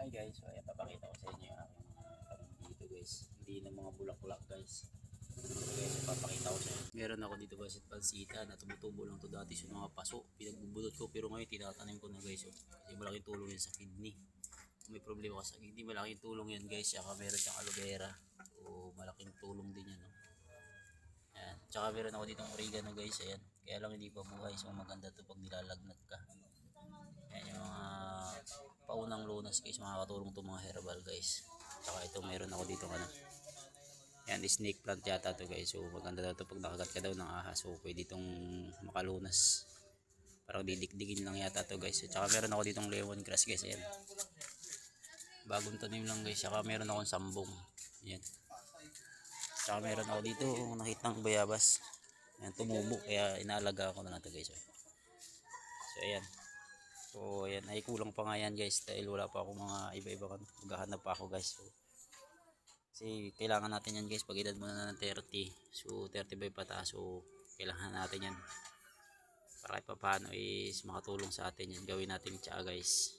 Hi guys, so ayan, papakita ko sa inyo yung aking tanim dito guys. Hindi na mga bulak-bulak guys. So guys, papakita ko sa inyo. Meron ako dito guys at pansita na tumutubo lang to dati sa mga paso. Pinagbubulot ko pero ngayon tinatanim ko na guys. So, kasi malaking tulong yan sa kidney. Kung may problema ka sa kidney, malaking tulong yan guys. Saka meron siyang aloe vera. So malaking tulong din yan. No? Ayan. Tsaka meron ako ditong oregano guys. Ayan. Kaya lang hindi pa buhay. So maganda to pag nilalagnat ka. Ayan yung mga paunang lunas guys, makakatulong itong mga herbal guys. Saka ito meron ako dito ano. Yan, snake plant yata to guys. So maganda daw to pag nakagat ka daw ng ahas. So pwede itong makalunas. Parang didikdikin lang yata to guys. So, tsaka meron ako ditong lemongrass guys. Ayan. Bagong tanim lang guys. Saka meron akong sambong. Ayan. Saka meron ako dito nakitang bayabas. Ayan, tumubo. Kaya inaalaga ako na to guys. So ayan. So ayan, ay kulang pa nga yan guys dahil wala pa ako mga iba-iba kan. Maghahanap pa ako guys. So, kasi kailangan natin yan guys pag edad mo na ng 30. So 35 pataas. So kailangan natin yan. Para kahit paano is makatulong sa atin yan. Gawin natin siya guys.